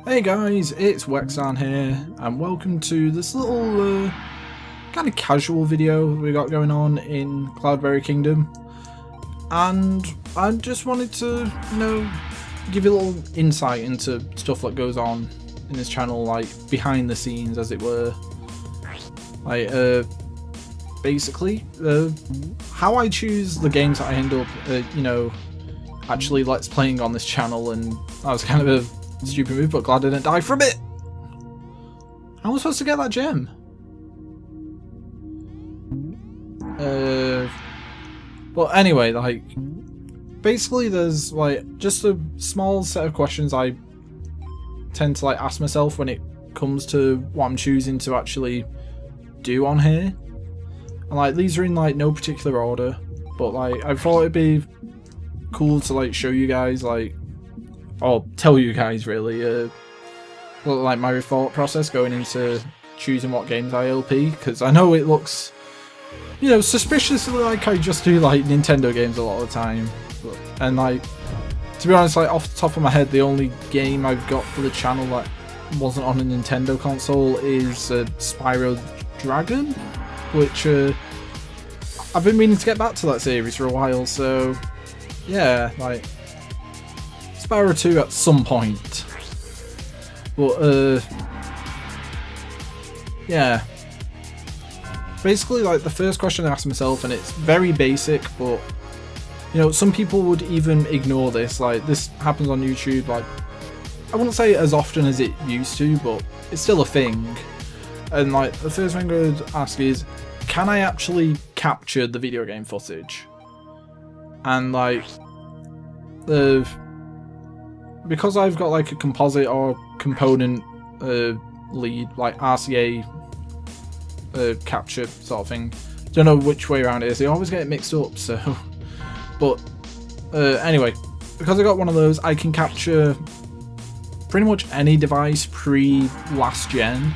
Hey guys, it's Wexdarn here, and welcome to this little kind of casual video we got going on in Cloudberry Kingdom. And I just wanted to, give you a little insight into stuff that goes on in this channel, like behind the scenes, as it were. Like, basically, how I choose the games that I end up, actually let's playing on this channel, and I was kind of a stupid move, but glad I didn't die from it. How was I supposed to get that gem? Well, anyway, like, basically there's, like, just a small set of questions I tend to, like, ask myself when it comes to what I'm choosing to actually do on here. And, like, these are in, like, no particular order, but, like, I thought it'd be cool to, like, show you guys, like, or tell you guys really, like my thought process going into choosing what games I LP, because I know it looks, suspiciously like I just do like Nintendo games a lot of the time, and like, to be honest, like off the top of my head, the only game I've got for the channel that wasn't on a Nintendo console is Spyro Dragon, which I've been meaning to get back to that series for a while, so yeah, like Spyro 2 at some point. But yeah. Basically, like, the first question I asked myself, and it's very basic, but some people would even ignore this. Like, this happens on YouTube, like, I wouldn't say as often as it used to, but it's still a thing. And like, the first thing I would ask is, can I actually capture the video game footage? And like, because I've got like a composite or component lead, like RCA capture sort of thing. Don't know which way around it is. They always get it mixed up. So, but anyway, because I got one of those, I can capture pretty much any device pre-last gen.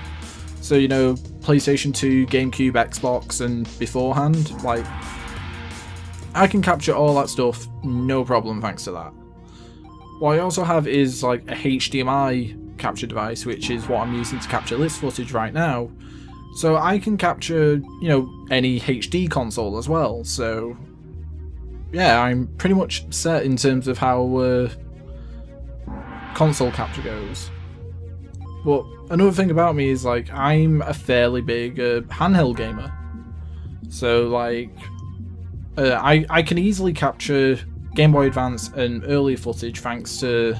So PlayStation 2, GameCube, Xbox, and beforehand. Like, I can capture all that stuff, no problem, thanks to that. What I also have is like a HDMI capture device, which is what I'm using to capture this footage right now. So I can capture, any HD console as well. So yeah, I'm pretty much set in terms of how console capture goes. But another thing about me is, like, I'm a fairly big handheld gamer. So like, I can easily capture Game Boy Advance and earlier footage thanks to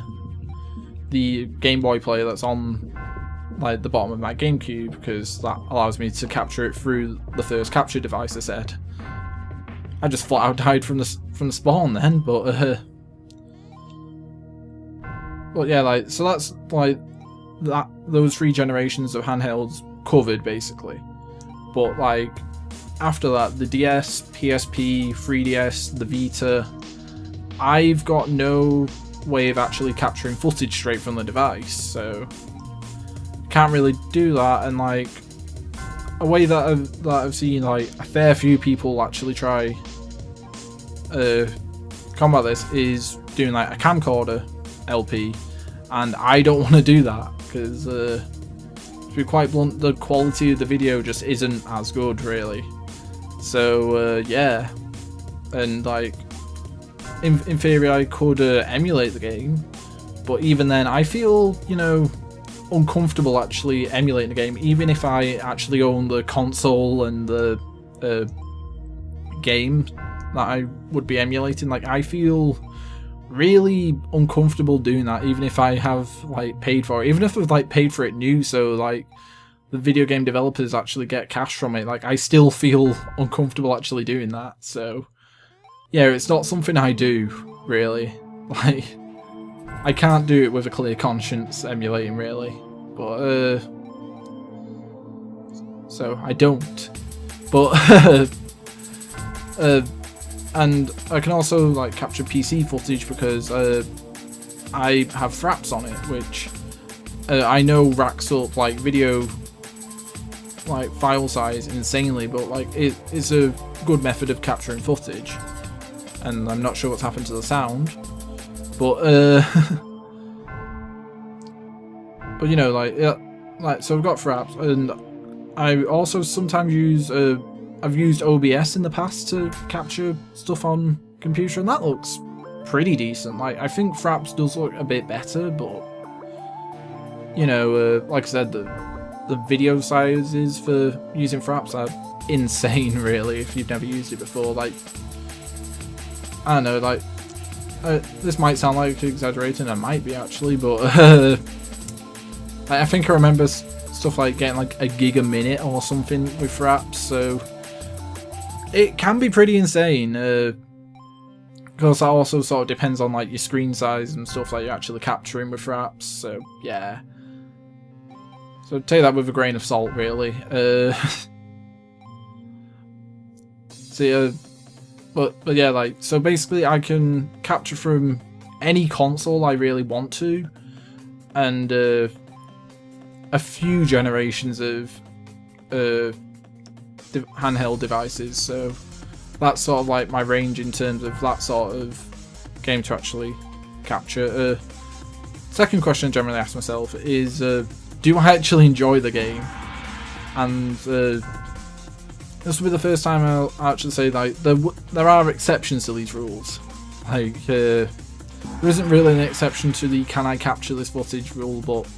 the Game Boy player that's on like the bottom of my GameCube, because that allows me to capture it through the first capture device I said. I just flat out died from the spawn then, but yeah, like, so that's like those 3 generations of handhelds covered basically. But like, after that, the DS, PSP, 3DS, the Vita, I've got no way of actually capturing footage straight from the device, so can't really do that. And like, a way that I've seen like a fair few people actually try combat this is doing like a camcorder LP, and I don't want to do that because to be quite blunt, the quality of the video just isn't as good really. So yeah, and like, in theory I could emulate the game, but even then I feel uncomfortable actually emulating the game, even if I actually own the console and the game that I would be emulating. Like, I feel really uncomfortable doing that, even if I have like paid for it, even if I've like paid for it new, so like the video game developers actually get cash from it. Like, I still feel uncomfortable actually doing that. So yeah, it's not something I do really. Like, I can't do it with a clear conscience emulating really, but so I don't. But and I can also like capture PC footage because I have fraps on it, which I know racks up like video like file size insanely, but like it is a good method of capturing footage. And I'm not sure what's happened to the sound, but But you know, like, yeah, like, so we've got Fraps, and I also sometimes use, I've used OBS in the past to capture stuff on computer, and that looks pretty decent. Like, I think Fraps does look a bit better, but you know, like I said, the video sizes for using Fraps are insane, really, if you've never used it before. Like, I don't know, like, this might sound like exaggerating, I might be actually, but I think I remember stuff like getting like a gig a minute or something with Fraps, so it can be pretty insane. Because that also sort of depends on like your screen size and stuff that you're actually capturing with Fraps, so yeah. So take that with a grain of salt, really. But yeah, like, so basically I can capture from any console I really want to, and a few generations of handheld devices, so that's sort of like my range in terms of that sort of game to actually capture. Second question I generally ask myself is, do I actually enjoy the game? And this will be the first time I'll actually say, like, there are exceptions to these rules. Like, there isn't really an exception to the can I capture this footage rule, but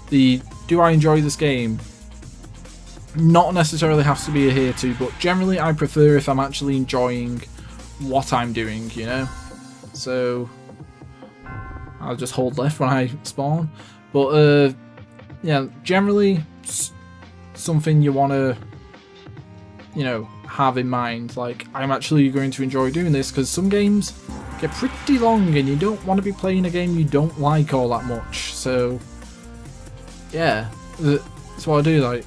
the do I enjoy this game not necessarily has to be a here to, but generally I prefer if I'm actually enjoying what I'm doing, you know? So I'll just hold left when I spawn. But yeah, generally something you want to, you know, have in mind, like, I'm actually going to enjoy doing this, because some games get pretty long and you don't want to be playing a game you don't like all that much. So yeah, that's what I do. Like,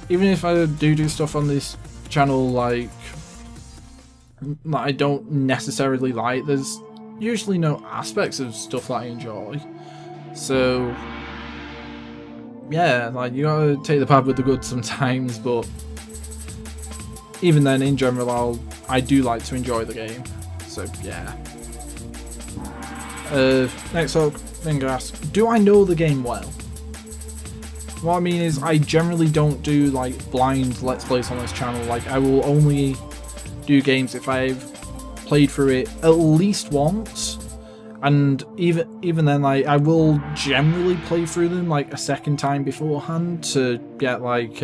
even if I do stuff on this channel like I don't necessarily like, there's usually no aspects of stuff that I enjoy. So yeah, like, you gotta take the bad with the good sometimes, but even then, in general, I do like to enjoy the game. So yeah. Next up, thing I ask, do I know the game well? What I mean is, I generally don't do like blind let's plays on this channel. Like, I will only do games if I've played through it at least once, and even then, like, I will generally play through them like a second time beforehand to get like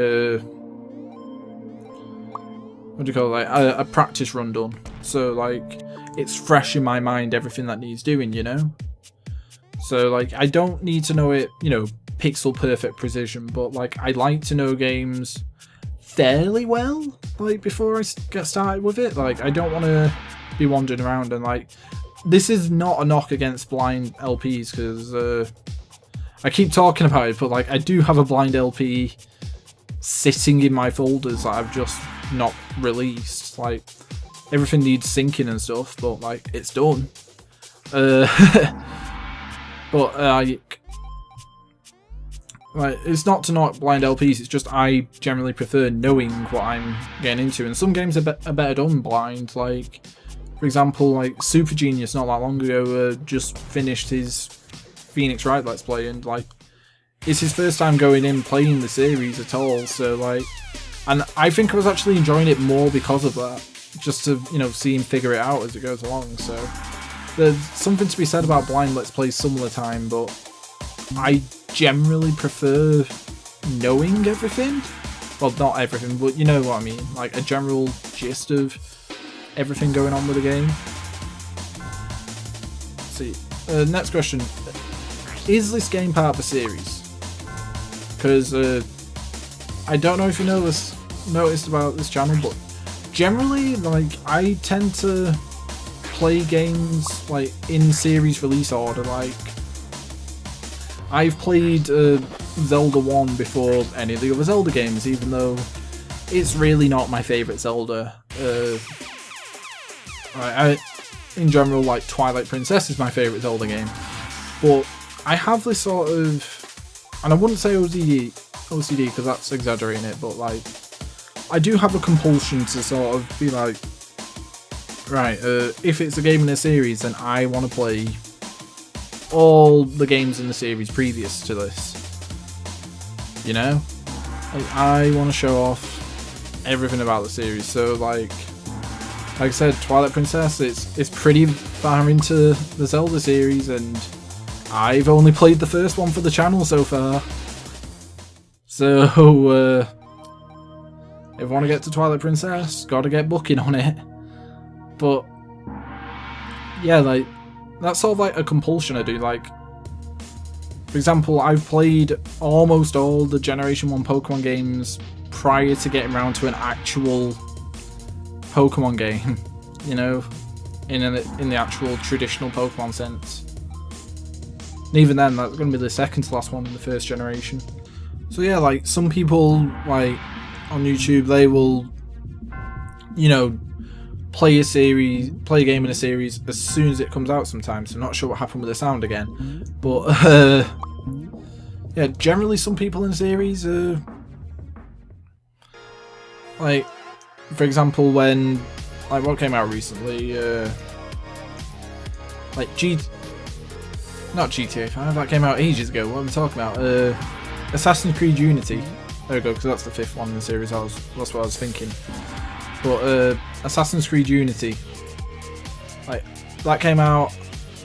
what do you call it, like a practice run done, so like it's fresh in my mind, everything that needs doing, you know? So like, I don't need to know it, you know, pixel perfect precision, but like, I like to know games fairly well, like, before I get started with it. Like, I don't want to be wandering around, and like, this is not a knock against blind LPs, because I keep talking about it, but like, I do have a blind LP sitting in my folders that I've just not released. Like, everything needs syncing and stuff, but like, it's done. But like, it's not to knock blind LPs, it's just I generally prefer knowing what I'm getting into, and some games are better done blind. Like, for example, like Super Genius not that long ago just finished his Phoenix Wright Let's Play, and like, it's his first time going in playing the series at all, so like, and I think I was actually enjoying it more because of that, just to, you know, see him figure it out as it goes along. So there's something to be said about blind let's plays some of the time, but I generally prefer knowing everything. Well, not everything, but you know what I mean, like a general gist of everything going on with the game. Let's see, next question, is this game part of a series? Because I don't know if you noticed about this channel, but generally, like, I tend to play games like in series release order. Like, I've played Zelda 1 before any of the other Zelda games, even though it's really not my favourite Zelda. In general, like, Twilight Princess is my favourite Zelda game, but I have this sort of, and I wouldn't say OCD because that's exaggerating it, but like, I do have a compulsion to sort of be like, right, if it's a game in a series, then I want to play all the games in the series previous to this. you know? Like, I want to show off everything about the series, so like I said, Twilight Princess, it's pretty far into the Zelda series, and I've only played the first one for the channel so far. So, if I want to get to Twilight Princess, gotta get booking on it. But, yeah, like, that's sort of like a compulsion I do. Like, for example, I've played almost all the Generation 1 Pokemon games prior to getting around to an actual Pokemon game, you know, in the actual traditional Pokemon sense. And even then, that's going to be the second to last one in the first generation. So yeah, like, some people, like, on YouTube, they will, you know, play a game in a series as soon as it comes out sometimes. I'm not sure what happened with the sound again. But, yeah, generally some people in the series, like, for example, when, like, what came out recently, like, not GTA 5, that came out ages ago, what am I talking about? Assassin's Creed Unity. There we go, because that's the 5th one in the series, that's what I was thinking. But, Assassin's Creed Unity, like, that came out,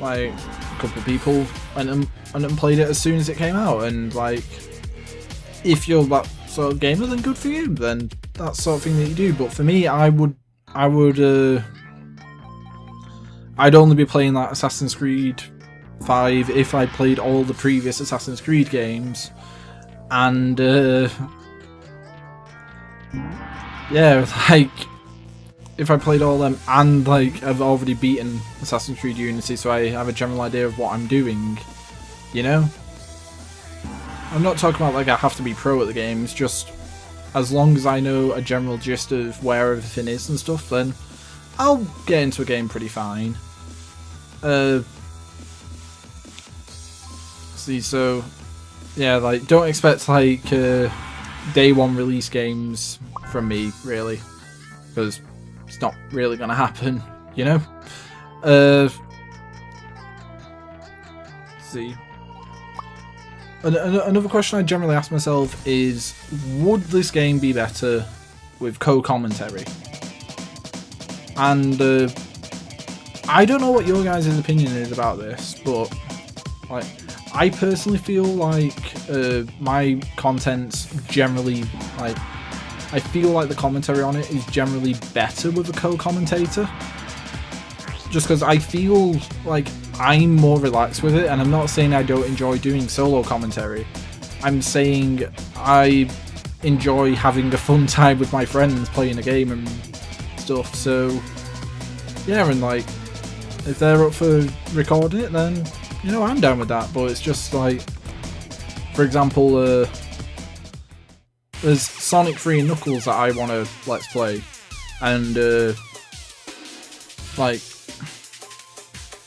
like, a couple of people went and played it as soon as it came out, and, like, if you're that sort of gamer, then good for you, then that's the sort of thing that you do. But for me, I'd only be playing that Assassin's Creed 5 if I played all the previous Assassin's Creed games, and yeah, like, if I played all them, and like I've already beaten Assassin's Creed Unity, so I have a general idea of what I'm doing, you know? I'm not talking about like I have to be pro at the games, just as long as I know a general gist of where everything is and stuff, then I'll get into a game pretty fine. See, so yeah, like, don't expect like day one release games from me, really, because it's not really gonna happen, you know? Let's see. Another question I generally ask myself is, would this game be better with co-commentary? And I don't know what your guys' opinion is about this, but like, I personally feel like my content's generally, like, I feel like the commentary on it is generally better with a co-commentator. Just because I feel like I'm more relaxed with it, and I'm not saying I don't enjoy doing solo commentary. I'm saying I enjoy having a fun time with my friends playing a game and stuff, so yeah, and like, if they're up for recording it, then, you know, I'm down with that. But it's just like, for example, there's Sonic 3 and Knuckles that I want to let's play, and like,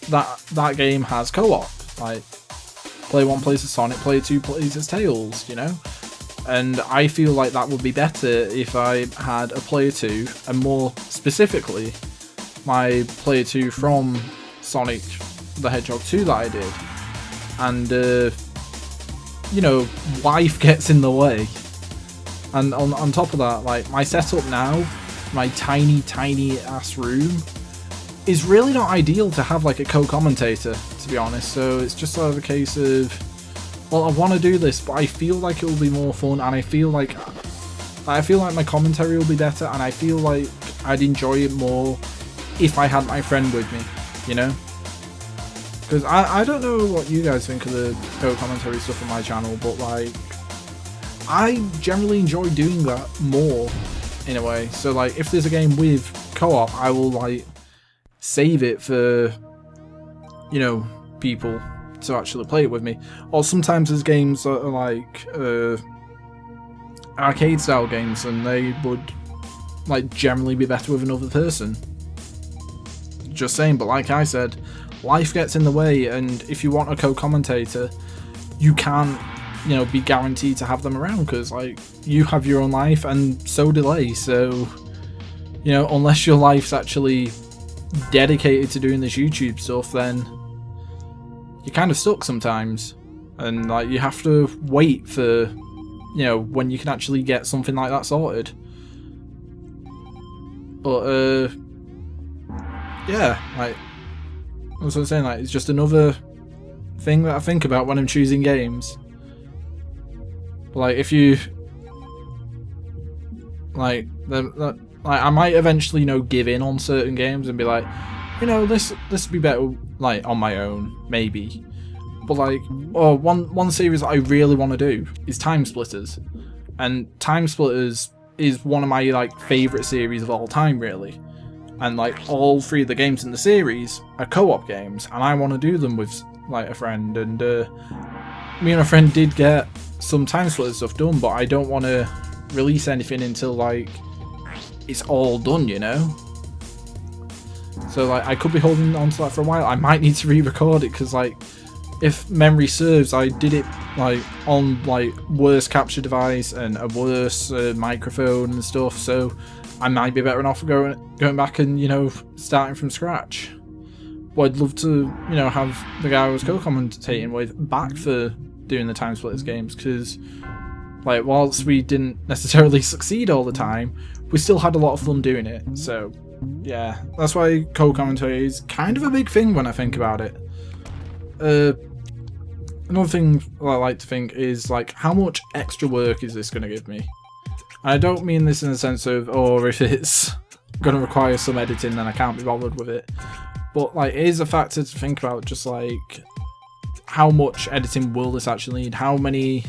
that game has co-op. Like, player 1 plays as Sonic, player 2 plays as Tails, you know? And I feel like that would be better if I had a player 2, and more specifically, my player 2 from Sonic the Hedgehog 2 that I did. And, you know, life gets in the way. And on top of that, like, my setup now, my tiny ass room, is really not ideal to have like a co-commentator, to be honest. So it's just sort of a case of, well, I want to do this, but I feel like it will be more fun, and I feel like my commentary will be better, and I feel like I'd enjoy it more if I had my friend with me, you know? Because I don't know what you guys think of the co-commentary stuff on my channel, but like, I generally enjoy doing that more, in a way. So like, if there's a game with co-op, I will like save it for, you know, people to actually play it with me. Or sometimes there's games that are like arcade style games, and they would like generally be better with another person. Just saying. But like I said, life gets in the way, and if you want a co-commentator, you can't, you know, be guaranteed to have them around, because like, you have your own life and so do they. So, you know, unless your life's actually dedicated to doing this YouTube stuff, then you're kind of stuck sometimes, and like, you have to wait for you know, when you can actually get something like that sorted. But yeah, like that's what I'm saying. Like, it's just another thing that I think about when I'm choosing games. Like, if you like, I might eventually, you know, give in on certain games and be like, you know, this would be better, like, on my own, maybe. But like, oh, one series that I really want to do is Time Splitters, and Time Splitters is one of my like favourite series of all time, really. And like, all 3 of the games in the series are co-op games, and I want to do them with like a friend. And me and a friend did get some Time Splitters stuff done, but I don't want to release anything until like it's all done, you know. So like, I could be holding on to that for a while. I might need to re-record it, because like, if memory serves, I did it like on like worse capture device and a worse microphone and stuff, so I might be better off going back and, you know, starting from scratch. But I'd love to, you know, have the guy I was co-commentating with back for doing the Time Splitters games, because like, whilst we didn't necessarily succeed all the time, we still had a lot of fun doing it. So yeah, that's why co-commentary is kind of a big thing when I think about it. Another thing I like to think is like, how much extra work is this going to give me? I don't mean this in the sense of, oh, if it's going to require some editing, then I can't be bothered with it. But like, it is a factor to think about, just like, how much editing will this actually need? How many,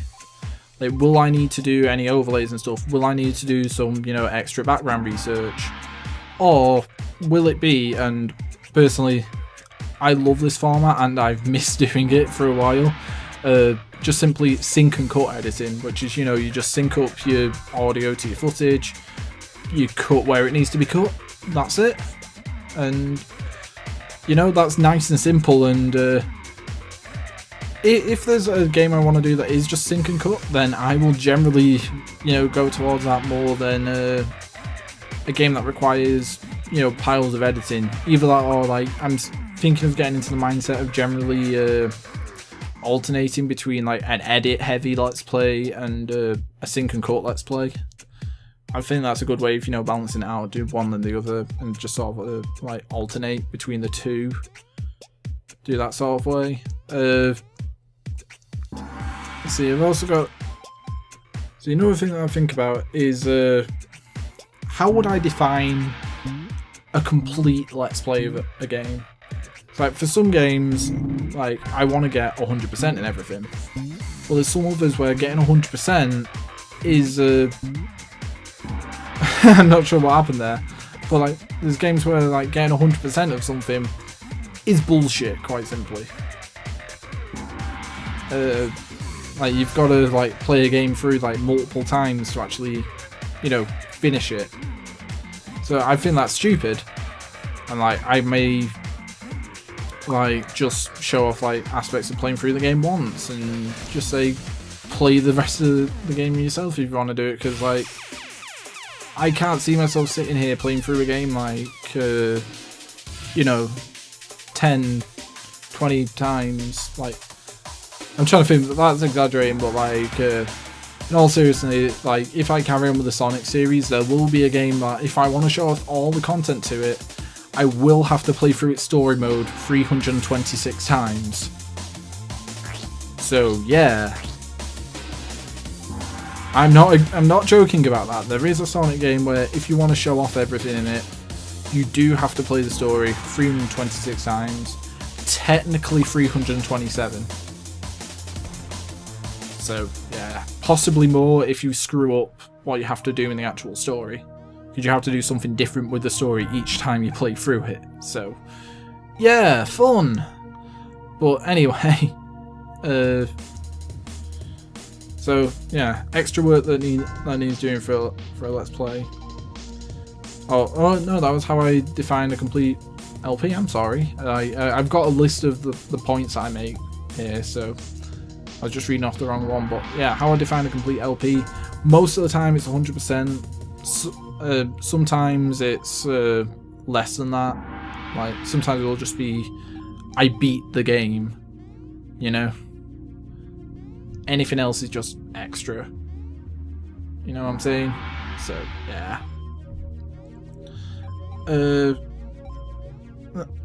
like, will I need to do any overlays and stuff? Will I need to do some, you know, extra background research? Or will it be, and personally, I love this format and I've missed doing it for a while, just simply sync and cut editing, which is, you know, you just sync up your audio to your footage, you cut where it needs to be cut, that's it. And, you know, that's nice and simple. And if there's a game I want to do that is just sync and cut, then I will generally, you know, go towards that more than a game that requires, you know, piles of editing. Either that, or like, I'm thinking of getting into the mindset of generally alternating between like an edit heavy let's play and a sync and cut let's play. I think that's a good way of, you know, balancing it out, do one then the other, and just sort of like alternate between the two, do that sort of way. Let's see, I've also got, so another thing that I think about is how would I define a complete let's play of a game? Like, for some games, like, I want to get 100% in everything. Well, there's some others where getting 100% is I'm not sure what happened there, but like, there's games where like getting 100% of something is bullshit, quite simply. Like, you've got to like play a game through like multiple times to actually, you know, finish it. So I think that's stupid, and like, I may like just show off like aspects of playing through the game once and just say play the rest of the game yourself if you want to do it, because like, I can't see myself sitting here playing through a game like you know, 10, 20 times. Like, I'm trying to think, that's exaggerating, but like in all seriousness, like, if I carry on with the Sonic series, there will be a game that if I want to show off all the content to it, I will have to play through its story mode 326 times. So yeah, I'm not joking about that. There is a Sonic game where if you want to show off everything in it, you do have to play the story 326 times, technically 327. So yeah, possibly more if you screw up what you have to do in the actual story, because you have to do something different with the story each time you play through it. So yeah, fun. But anyway, so yeah, extra work that needs doing for a let's play. Oh no, that was how I defined a complete LP. I'm sorry, I've got a list of the points I make here, so I was just reading off the wrong one. But yeah, how I define a complete LP. Most of the time it's 100%. Sometimes it's less than that. Like, sometimes it'll just be I beat the game, you know. Anything else is just extra. You know what I'm saying? So yeah.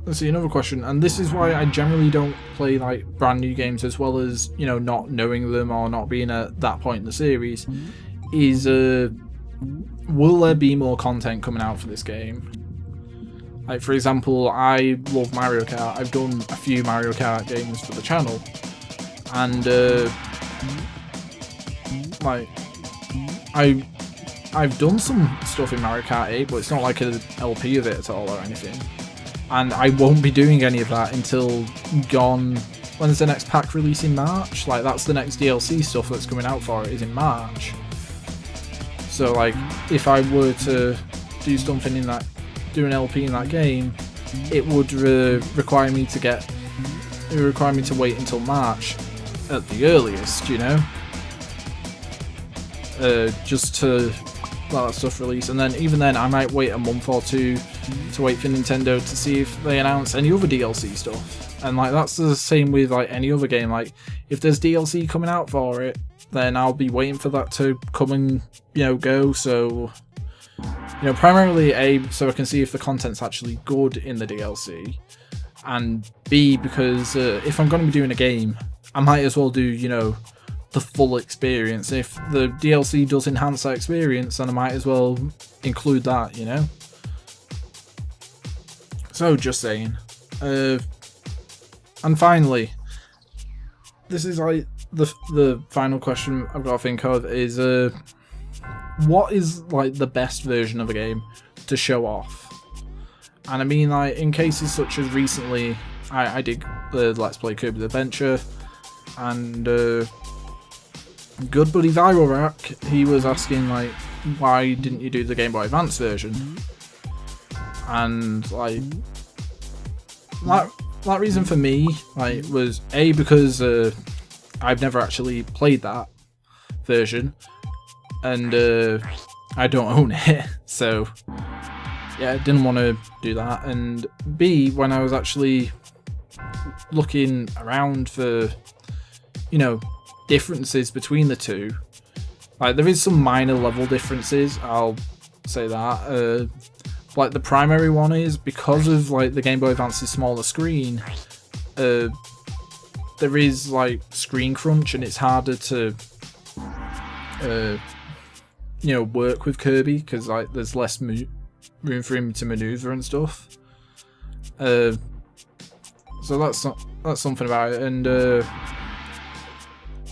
Let's see, another question, and this is why I generally don't play like brand new games, as well as, you know, not knowing them or not being at that point in the series, is will there be more content coming out for this game? Like, for example, I love Mario Kart. I've done a few Mario Kart games for the channel, and like I've done some stuff in Mario Kart 8, but it's not like an LP of it at all or anything. And I won't be doing any of that until when's the next pack release? In March? Like, that's the next DLC stuff that's coming out for it, is in March. So like, if I were to do something in that, do an LP in that game, it would require me to wait until March at the earliest, you know? Just to let that stuff release, and then even then I might wait a month or two to wait for Nintendo to see if they announce any other DLC stuff. And like, that's the same with like any other game. Like, if there's DLC coming out for it, then I'll be waiting for that to come and, you know, go. So, you know, primarily A, so I can see if the content's actually good in the DLC, and B, because if I'm going to be doing a game, I might as well do, you know, the full experience. If the DLC does enhance that experience, then I might as well include that, you know? So, just saying. And finally, this is like the final question I've got to think of is, what is like the best version of a game to show off? And I mean, like, in cases such as recently, I did the Let's Play Kirby's Adventure, and good buddy Viral he was asking like, why didn't you do the Game Boy Advance version? And like, that reason for me, like, was A, because I've never actually played that version, and I don't own it, so yeah, I didn't want to do that. And B, when I was actually looking around for, you know, differences between the two, like, there is some minor level differences, I'll say that. Like, the primary one is because of like the Game Boy Advance's smaller screen, there is like screen crunch, and it's harder to you know, work with Kirby, because like there's less room for him to maneuver and stuff. So that's something about it, and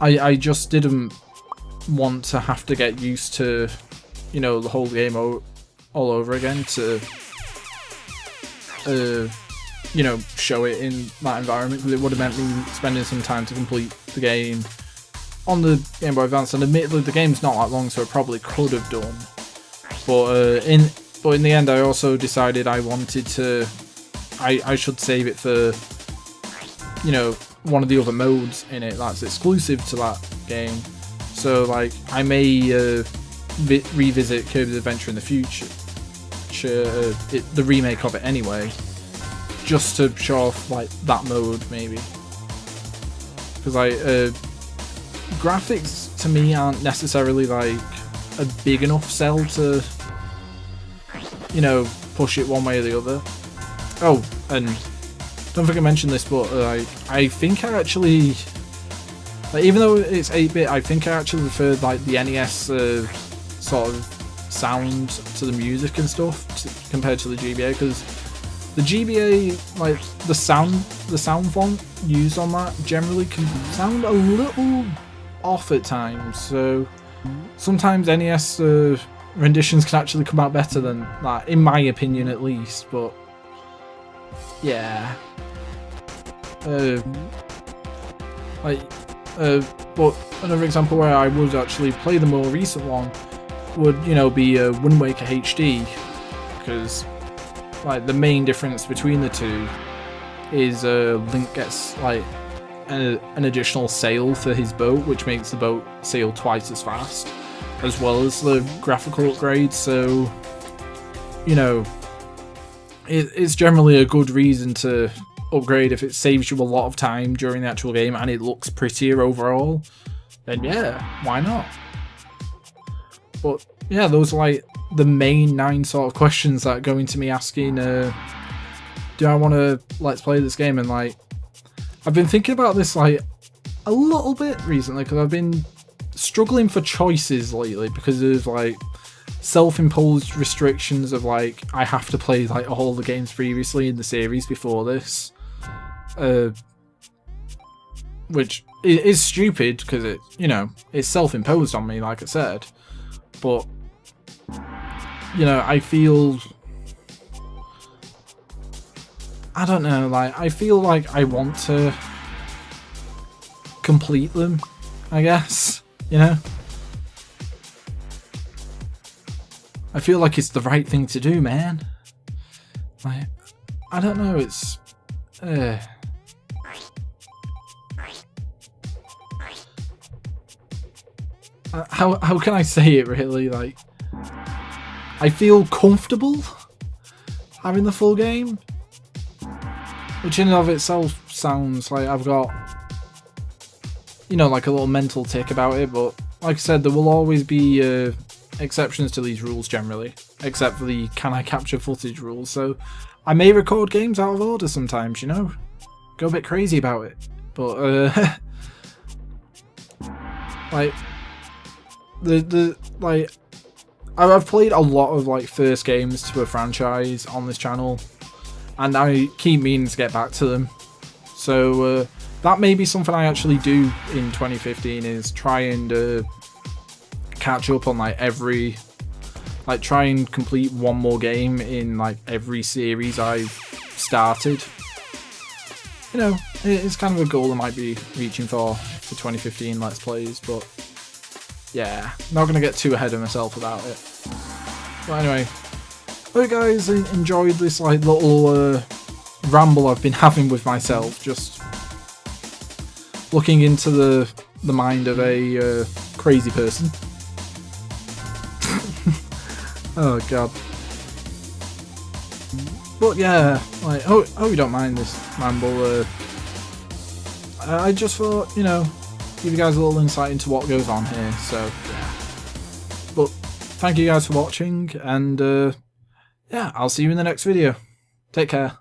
I just didn't want to have to get used to, you know, the whole game all over again to you know, show it in that environment, because it would have meant me spending some time to complete the game on the Game Boy Advance. And admittedly, the game's not that long, so it probably could have done. But in the end, I also decided I wanted to, I should save it for, you know, one of the other modes in it that's exclusive to that game. So like, I may revisit Kirby's Adventure in the future, the remake of it anyway, just to show off like that mode maybe, because like graphics to me aren't necessarily like a big enough sell to, you know, push it one way or the other. Oh, and don't think I mentioned this, but I think I actually, like, even though it's 8-bit, I think I actually preferred like the NES sort of sound to the music and stuff compared to the GBA, because the GBA, like, the sound font used on that generally can sound a little off at times, so sometimes NES renditions can actually come out better than that, in my opinion at least. But yeah, but another example where I would actually play the more recent one would, you know, be Wind Waker HD, because like the main difference between the two is Link gets like an additional sail for his boat, which makes the boat sail twice as fast, as well as the graphical upgrades. So, you know, it's generally a good reason to upgrade if it saves you a lot of time during the actual game and it looks prettier overall. Then yeah, why not? But yeah, those are like the main 9 sort of questions that go into me asking, do I want to let's play this game? And like, I've been thinking about this like a little bit recently because I've been struggling for choices lately because of like self-imposed restrictions of like I have to play like all the games previously in the series before this, which is stupid because it, you know, it's self-imposed on me, like I said. But you know, I feel, I don't know, like I feel like I want to complete them, I guess, you know? I feel like it's the right thing to do, man. Like, I don't know, it's... How can I say it, really? Like, I feel comfortable having the full game, which in and of itself sounds like I've got, you know, like a little mental tick about it, but like I said, there will always be exceptions to these rules generally, except for the can I capture footage rules, so I may record games out of order sometimes, you know, go a bit crazy about it, but like, like, I've played a lot of like first games to a franchise on this channel, and I keep meaning to get back to them, so that may be something I actually do in 2015, is try and catch up on like every, like try and complete one more game in like every series I've started. You know, it's kind of a goal I might be reaching for 2015 Let's Plays, but yeah, not gonna get too ahead of myself about it. But anyway, hope you guys enjoyed this like little ramble I've been having with myself, just looking into the mind of a crazy person. Oh god. But yeah, like, hope you don't mind this ramble. I just thought, you know, give you guys a little insight into what goes on here, so yeah. But thank you guys for watching, and yeah, I'll see you in the next video. Take care.